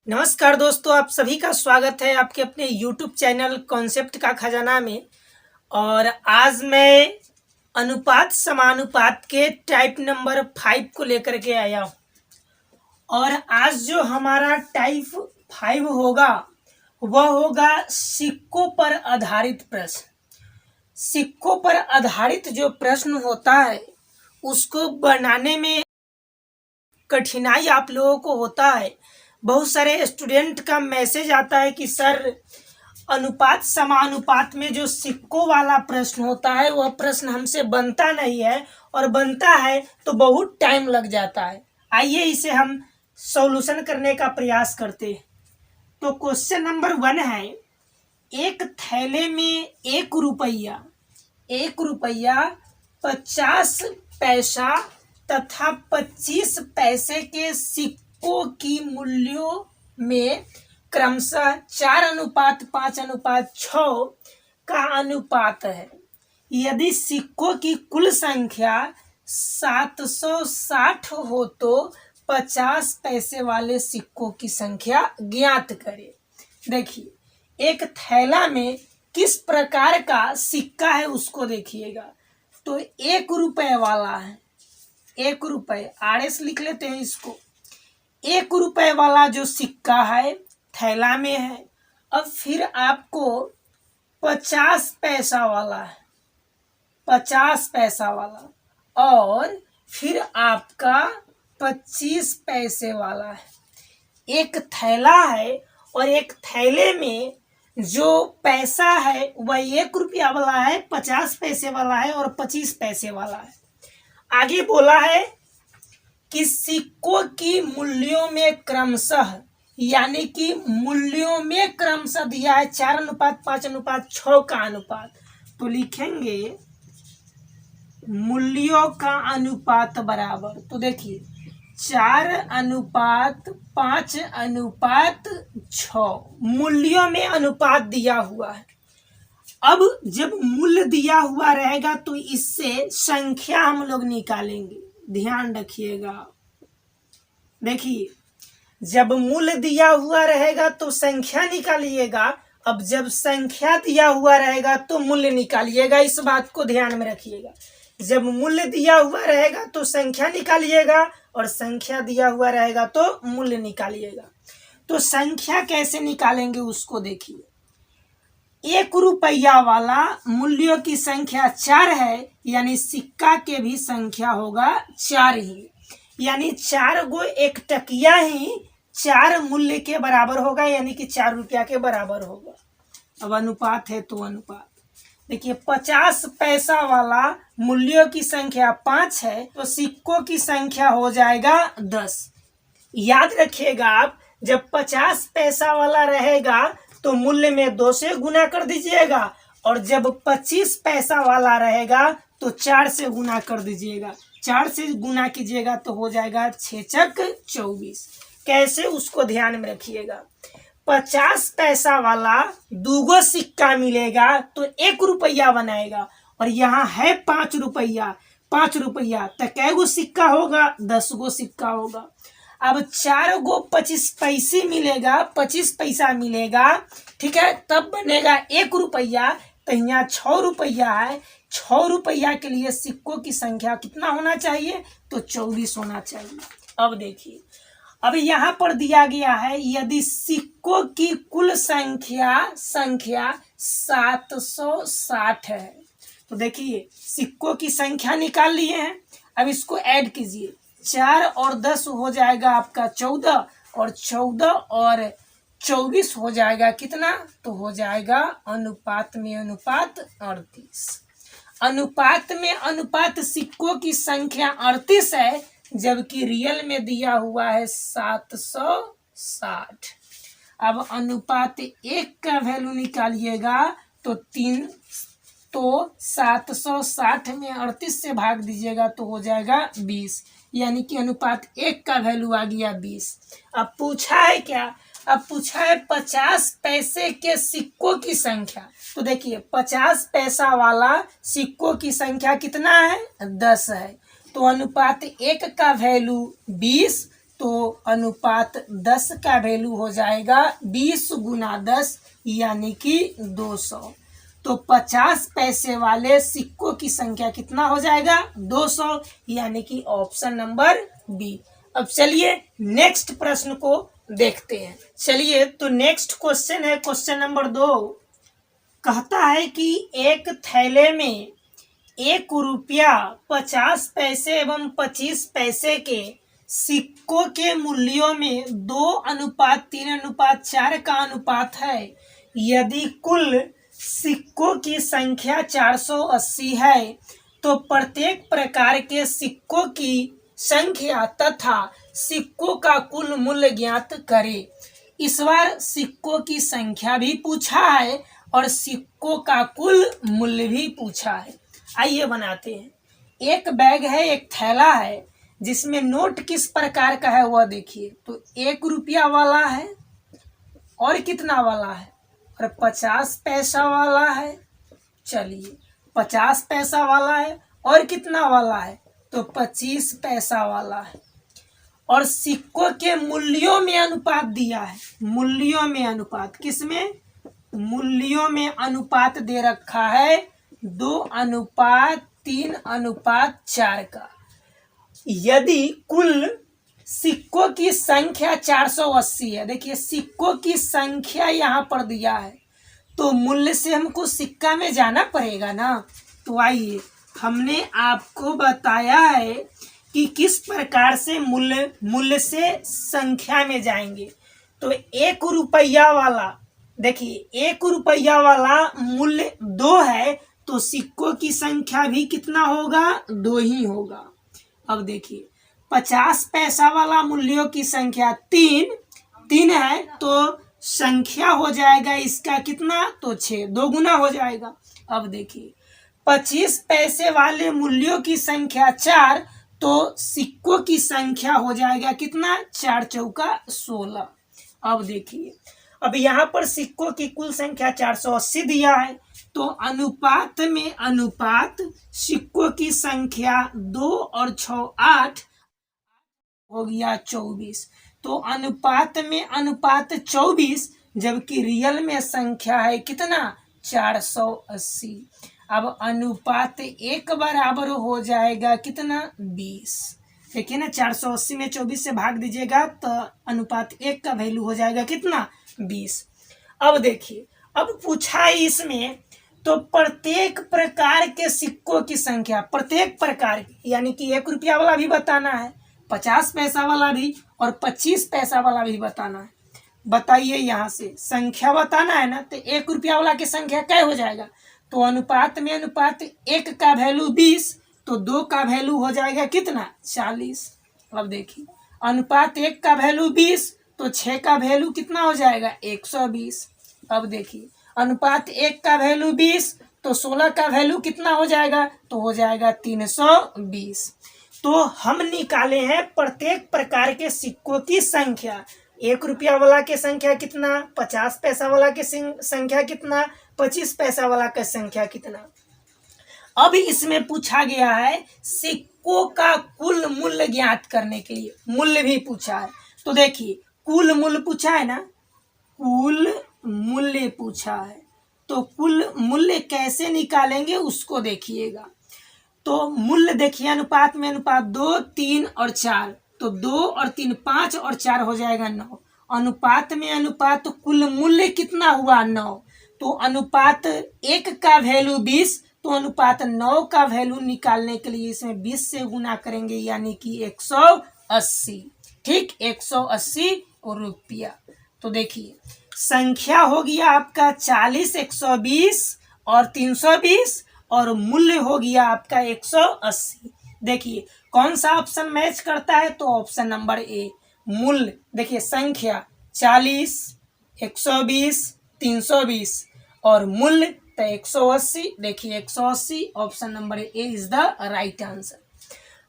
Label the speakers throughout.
Speaker 1: नमस्कार दोस्तों, आप सभी का स्वागत है आपके अपने YouTube चैनल कॉन्सेप्ट का खजाना में। और आज मैं अनुपात समानुपात के टाइप नंबर 5 को लेकर के आया हूँ। और आज जो हमारा टाइप 5 होगा वह होगा सिक्कों पर आधारित प्रश्न। सिक्कों पर आधारित जो प्रश्न होता है उसको बनाने में कठिनाई आप लोगों को होता है। बहुत सारे स्टूडेंट का मैसेज आता है कि सर अनुपात समानुपात में जो सिक्कों वाला प्रश्न होता है वह प्रश्न हमसे बनता नहीं है, और बनता है तो बहुत टाइम लग जाता है। आइए इसे हम सॉल्यूशन करने का प्रयास करते हैं। तो क्वेश्चन नंबर 1 है, एक थैले में 1 रुपया 50 पैसा तथा 25 पैसे के सिक्कों की मूल्यों में क्रमशः 4:5:6 का अनुपात है। यदि सिक्कों की कुल संख्या 760 हो तो 50 पैसे वाले सिक्कों की संख्या ज्ञात करें। देखिए, एक थैला में किस प्रकार का सिक्का है उसको देखिएगा। तो 1 रुपये वाला है, 1 रुपये RS लिख लेते हैं इसको। 1 रुपये वाला जो सिक्का है थैला में है। अब फिर आपको 50 पैसा वाला है, 50 पैसा वाला, और फिर आपका 25 पैसे वाला है। एक थैला है और एक थैले में जो पैसा है वह 1 रुपया वाला है, 50 पैसे वाला है और 25 पैसे वाला है। आगे बोला है कि सिक्कों की मूल्यों में क्रमशः, यानी कि मूल्यों में क्रमशः दिया है 4:5:6 का अनुपात। तो लिखेंगे मूल्यों का अनुपात बराबर, तो देखिए 4:5:6 मूल्यों में अनुपात दिया हुआ है। अब जब मूल्य दिया हुआ रहेगा तो इससे संख्या हम लोग निकालेंगे, ध्यान रखिएगा। देखिए, जब मूल्य दिया हुआ रहेगा तो संख्या निकालिएगा। अब जब संख्या दिया हुआ रहेगा तो मूल्य निकालिएगा, इस बात को ध्यान में रखिएगा। जब मूल्य दिया हुआ रहेगा तो संख्या निकालिएगा, और संख्या दिया हुआ रहेगा तो मूल्य निकालिएगा। तो संख्या कैसे निकालेंगे उसको देखिए। 1 रुपया वाला मूल्यों की संख्या 4 है, यानी सिक्का के भी संख्या होगा 4 ही, यानी 4 गो 1 टकिया ही 4 मूल्य के बराबर होगा, यानी कि 4 रुपया के बराबर होगा। अब अनुपात है तो अनुपात देखिए, 50 पैसा वाला मूल्यों की संख्या 5 है तो सिक्कों की संख्या हो जाएगा 10। याद रखिएगा आप, जब 50 पैसा वाला रहेगा तो मूल्य में 2 से गुना कर दीजिएगा, और जब 25 पैसा वाला रहेगा तो 4 से गुना कर दीजिएगा। 4 से गुना कीजिएगा तो हो जाएगा 6×4 = 24। कैसे उसको ध्यान में रखिएगा। 50 पैसा वाला 2 गो सिक्का मिलेगा तो 1 रुपया बनाएगा, और यहाँ है 5 रुपया, 5 रुपया तो कै गो सिक्का होगा, 10 गो सिक्का होगा। अब 4 गो 25 पैसे मिलेगा, 25 पैसा मिलेगा, ठीक है, तब बनेगा 1 रुपया। तो यहाँ 6 रुपया है, 6 रुपया के लिए सिक्कों की संख्या कितना होना चाहिए, तो 24 होना चाहिए। अब देखिए, अब यहाँ पर दिया गया है यदि सिक्कों की कुल संख्या 760 है। तो देखिए, सिक्कों की संख्या निकाल लिए हैं। अब इसको ऐड कीजिए, 4 और 10 हो जाएगा आपका 14, और 14 और 24 हो जाएगा कितना, तो हो जाएगा अनुपात में अनुपात 38। अनुपात में अनुपात सिक्कों की संख्या 38 है, जबकि रियल में दिया हुआ है 760। अब अनुपात 1 का वैल्यू निकालिएगा तो 760 में 38 से भाग दीजिएगा तो हो जाएगा 20, यानी कि अनुपात 1 का वैल्यू आ गया 20। अब पूछा है क्या, अब पूछा है 50 पैसे के सिक्कों की संख्या। तो देखिए, 50 पैसा वाला सिक्कों की संख्या कितना है, 10 है। तो अनुपात 1 का वैल्यू 20, तो अनुपात 10 का वैल्यू हो जाएगा 20 गुना 10 यानी कि 200। तो 50 पैसे वाले सिक्कों की संख्या कितना हो जाएगा 200 यानी कि ऑप्शन नंबर बी। अब चलिए नेक्स्ट प्रश्न को देखते हैं। चलिए तो नेक्स्ट क्वेश्चन है क्वेश्चन नंबर 2। कहता है कि एक थैले में 1 रुपया 50 पैसे एवं 25 पैसे के सिक्कों के मूल्यों में 2:3:4 का अनुपात है। यदि कुल सिक्कों की संख्या 480 है तो प्रत्येक प्रकार के सिक्कों की संख्या तथा सिक्कों का कुल मूल्य ज्ञात करें। इस बार सिक्कों की संख्या भी पूछा है और सिक्कों का कुल मूल्य भी पूछा है। आइए बनाते हैं। एक बैग है, एक थैला है जिसमें नोट किस प्रकार का है वह देखिए। तो 1 रुपया वाला है और कितना वाला है और 50 पैसा वाला है। चलिए 50 पैसा वाला है और कितना वाला है तो 25 पैसा वाला है। और सिक्कों के मूल्यों में अनुपात दिया है। मूल्यों में अनुपात किसमें? मूल्यों में अनुपात दे रखा है 2:3:4 का। यदि कुल सिक्कों की संख्या 480 है, देखिए सिक्कों की संख्या यहाँ पर दिया है तो मूल्य से हमको सिक्का में जाना पड़ेगा ना। तो आइए हमने आपको बताया है कि किस प्रकार से मूल्य से संख्या में जाएंगे। तो 1 रुपया वाला, देखिए 1 रुपया वाला मूल्य 2 है तो सिक्कों की संख्या भी कितना होगा 2 ही होगा। अब देखिए 50 पैसा वाला मूल्यों की संख्या 3 है तो संख्या हो जाएगा इसका कितना तो 6, 2 गुना हो जाएगा। अब देखिए 25 पैसे वाले मूल्यों की संख्या 4 तो सिक्कों की संख्या हो जाएगा कितना 4 चौका 16। अब देखिए अब यहाँ पर सिक्कों की कुल संख्या 480 दिया है तो अनुपात में अनुपात सिक्कों की संख्या 2 और 6 8 हो गया 24। तो अनुपात में अनुपात 24 जबकि रियल में संख्या है कितना 480। अब अनुपात 1 बराबर हो जाएगा कितना 20। देखिए ना 480 में 24 से भाग दीजिएगा तो अनुपात 1 का वैल्यू हो जाएगा कितना 20। अब देखिए अब पूछा है इसमें तो प्रत्येक प्रकार के सिक्कों की संख्या, प्रत्येक प्रकार की यानी कि 1 रुपया वाला भी बताना है, 50 पैसा वाला भी और 25 पैसा वाला भी बताना है। बताइए यहाँ से संख्या बताना है ना। तो 1 रुपया वाला की संख्या क्या हो जाएगा तो अनुपात में अनुपात 1 का वैल्यू 20 तो 2 का वैल्यू हो जाएगा कितना 40। अब देखिए अनुपात 1 का वैल्यू 20 तो 6 का वैल्यू कितना हो जाएगा 120। अब देखिए अनुपात 1 का वैल्यू 20 तो 16 का वैल्यू कितना हो जाएगा तो हो जाएगा 320। तो हम निकाले हैं प्रत्येक प्रकार के सिक्कों की संख्या। 1 रुपया वाला की संख्या कितना, 50 पैसा वाला की संख्या कितना, 25 पैसा वाला की संख्या कितना। अब इसमें पूछा गया है सिक्कों का कुल मूल्य ज्ञात करने के लिए, मूल्य भी पूछा है। तो देखिए कुल मूल्य पूछा है ना, कुल मूल्य पूछा है तो कुल मूल्य कैसे निकालेंगे उसको देखिएगा। तो मूल्य देखिए अनुपात में अनुपात 2 3 और 4 तो 2 और 3 5 और 4 हो जाएगा 9। अनुपात में अनुपात तो कुल मूल्य कितना हुआ 9। तो अनुपात 1 का वैल्यू 20 तो अनुपात 9 का वैल्यू निकालने के लिए इसमें 20 से गुना करेंगे यानी कि 180। ठीक 180 रुपया। तो देखिए संख्या हो गया आपका 40 120 और 320 और मूल्य हो गया आपका 180। देखिए कौन सा ऑप्शन मैच करता है तो ऑप्शन नंबर ए मूल्य। देखिए संख्या 40 120 320 और मूल्य तो 180। देखिए 180 option number A is the right answer.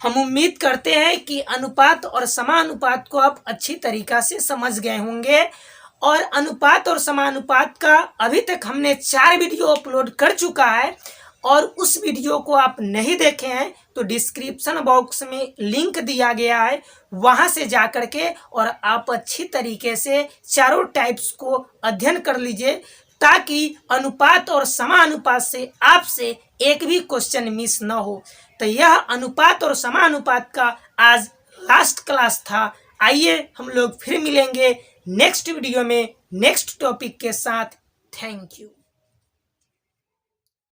Speaker 1: हम उम्मीद करते हैं कि अनुपात और समानुपात को आप अच्छी तरीका से समझ गए होंगे। और अनुपात और समानुपात का अभी तक हमने 4 वीडियो अपलोड कर चुका है और उस वीडियो को आप नहीं देखे हैं तो डिस्क्रिप्शन बॉक्स में लिंक दिया गया है, वहां से जा करके और आप अच्छी तरीके से चारों टाइप्स को अध्ययन कर लीजिए, ताकि अनुपात और समानुपात से आपसे एक भी क्वेश्चन मिस न हो। तो यह अनुपात और समानुपात का आज लास्ट क्लास था। आइए हम लोग फिर मिलेंगे नेक्स्ट वीडियो में नेक्स्ट टॉपिक के साथ। Thank you.